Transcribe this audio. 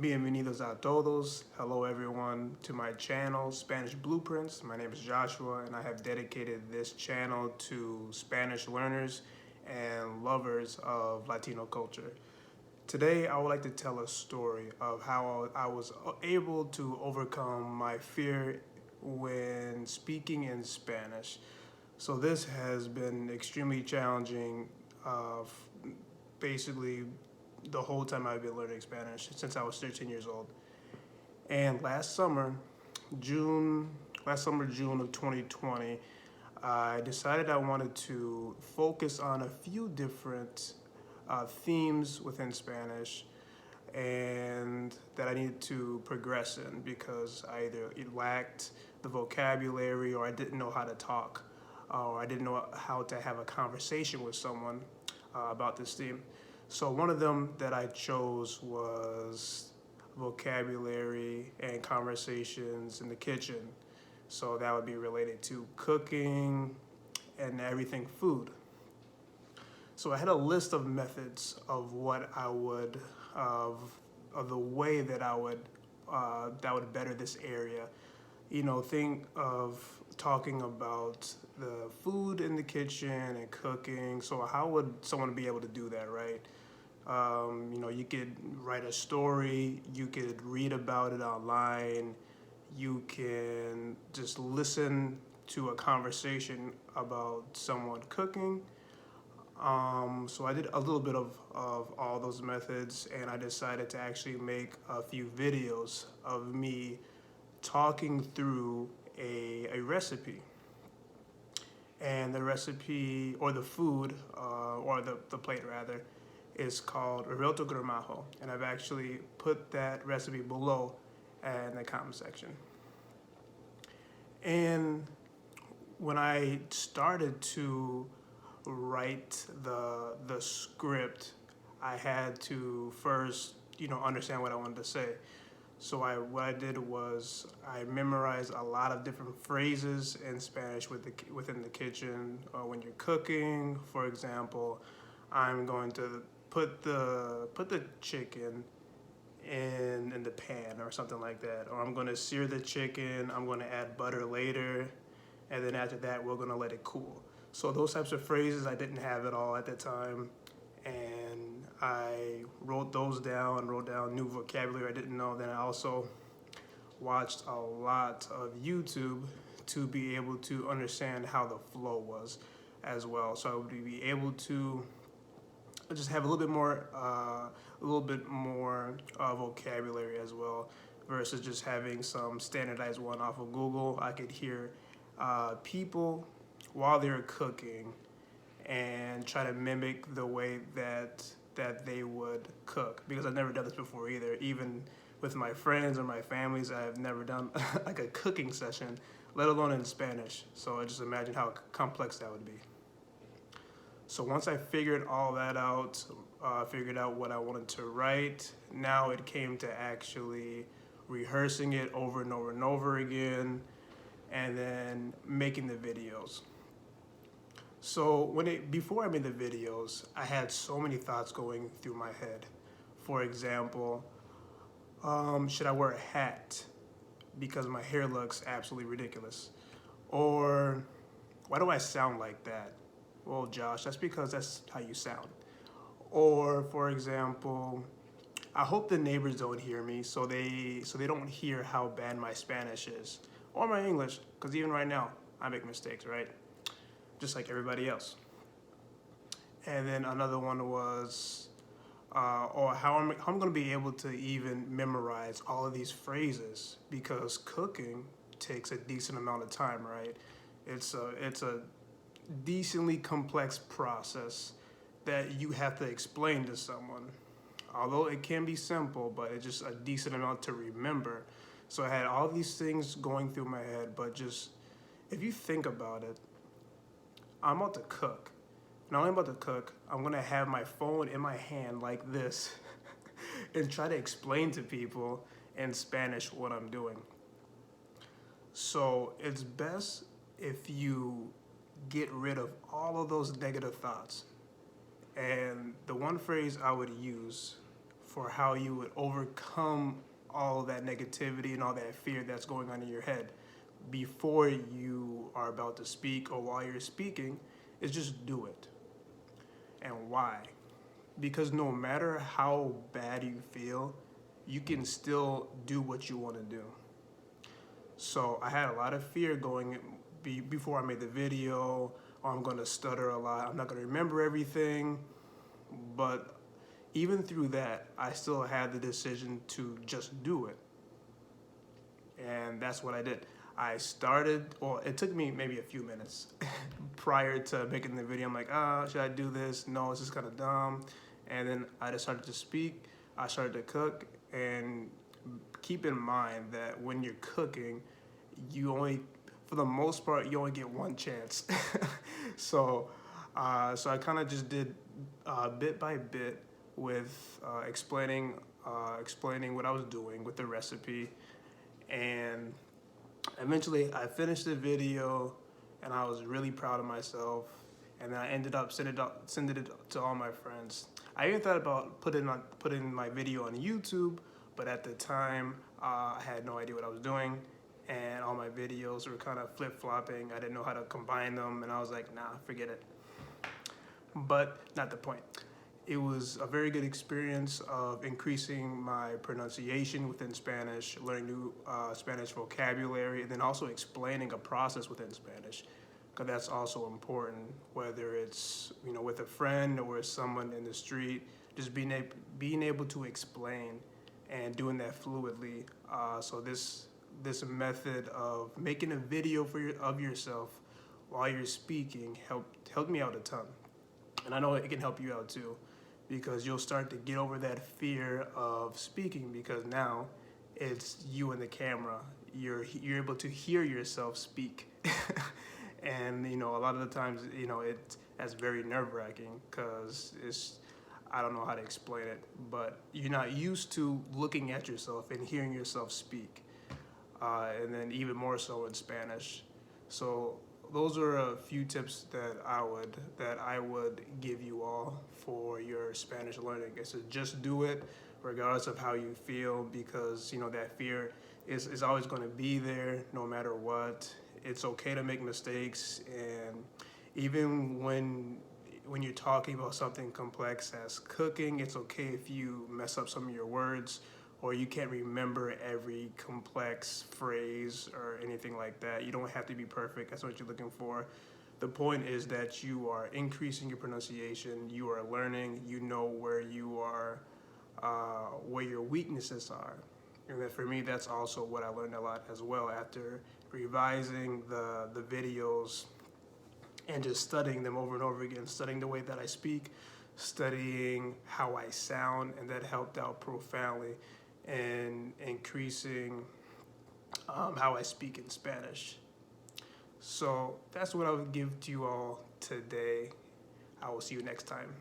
Bienvenidos a todos. Hello, everyone, to my channel, Spanish Blueprints. My name is Joshua, and I have dedicated this channel to Spanish learners and lovers of Latino culture. Today, I would like to tell a story of how I was able to overcome my fear when speaking in Spanish. So, this has been extremely challenging, basically the whole time I've been learning Spanish since I was 13 years old. And June, June of 2020, I decided I wanted to focus on a few different themes within Spanish and that I needed to progress in because I either it lacked the vocabulary or I didn't know how to talk or I didn't know how to have a conversation with someone about this theme. So one of them that I chose was vocabulary and conversations in the kitchen. So that would be related to cooking and everything food. So I had a list of methods of what I would of the way that I would that would better this area. Think of talking about the food in the kitchen and cooking. So how would someone be able to do that, right? You could write a story, you could read about it online, you can just listen to a conversation about someone cooking. So I did a little bit of all those methods, and I decided to actually make a few videos of me talking through a recipe. And the recipe, or the food, or the plate rather, is called Revuelto Gramajo. And I've actually put that recipe below in the comment section. And when I started to write the script, I had to first, understand what I wanted to say. So what I did was I memorized a lot of different phrases in Spanish within the kitchen. When you're cooking, for example, I'm going to put the chicken in the pan or something like that, or I'm going to sear the chicken. I'm going to add butter later, and then after that, we're going to let it cool. So those types of phrases I didn't have at all at the time, and I wrote down new vocabulary I didn't know. Then I also watched a lot of YouTube to be able to understand how the flow was as well. So I would be able to just have a little bit more vocabulary as well, versus just having some standardized one off of Google. I could hear people while they're cooking and try to mimic the way that they would cook, because I've never done this before either. Even with my friends or my families, I have never done like a cooking session, let alone in Spanish. So I just imagine how complex that would be. So once I figured all that out, figured out what I wanted to write, now it came to actually rehearsing it over and over and over again, and then making the videos. So before I made the videos, I had so many thoughts going through my head. For example, should I wear a hat because my hair looks absolutely ridiculous? Or why do I sound like that? Well, Josh, that's because that's how you sound. Or, for example, I hope the neighbors don't hear me, so they don't hear how bad my Spanish is or my English, because even right now I make mistakes, right? Just like everybody else. And then another one was, or how I'm going to be able to even memorize all of these phrases, because cooking takes a decent amount of time, right? It's a decently complex process that you have to explain to someone. Although it can be simple, but it's just a decent amount to remember. So I had all these things going through my head, but just if you think about it, I'm about to cook. Not only about to cook, I'm gonna have my phone in my hand like this and try to explain to people in Spanish what I'm doing. So it's best if you get rid of all of those negative thoughts. And the one phrase I would use for how you would overcome all that negativity and all that fear that's going on in your head before you are about to speak or while you're speaking, is just do it. And why? Because no matter how bad you feel, you can still do what you want to do. So I had a lot of fear going before I made the video. Oh, I'm going to stutter a lot. I'm not going to remember everything. But even through that, I still had the decision to just do it. And that's what I did. I started, well, it took me maybe a few minutes prior to making the video. I'm like, should I do this? No, it's just kind of dumb. And then I just started to speak. I started to cook. And keep in mind that when you're cooking, you only, for the most part, you only get one chance. So I kind of just did bit by bit with explaining what I was doing with the recipe. And eventually I finished the video and I was really proud of myself. And then I ended up sending it to all my friends. I even thought about putting my video on YouTube, but at the time I had no idea what I was doing, and all my videos were kind of flip-flopping. I didn't know how to combine them, and I was like, nah, forget it. But not the point. It was a very good experience of increasing my pronunciation within Spanish, learning new Spanish vocabulary, and then also explaining a process within Spanish, because that's also important, whether it's with a friend or with someone in the street, just being able to explain and doing that fluidly. So this method of making a video of yourself while you're speaking helped me out a ton. And I know it can help you out too, because you'll start to get over that fear of speaking, because now it's you and the camera. You're able to hear yourself speak. And a lot of the times, that's very nerve-wracking, because I don't know how to explain it, but you're not used to looking at yourself and hearing yourself speak, and then even more so in Spanish. So those are a few tips that I would give you all for your Spanish learning. It's to just do it regardless of how you feel, because that fear is always going to be there no matter what. It's okay to make mistakes, and even when you're talking about something complex as cooking, it's okay if you mess up some of your words, or you can't remember every complex phrase or anything like that. You don't have to be perfect. That's what you're looking for. The point is that you are increasing your pronunciation, you are learning, you know where you are, where your weaknesses are. And then for me, that's also what I learned a lot as well after revising the videos and just studying them over and over again, studying the way that I speak, studying how I sound, and that helped out profoundly in increasing how I speak in Spanish. So that's what I would give to you all today. I will see you next time.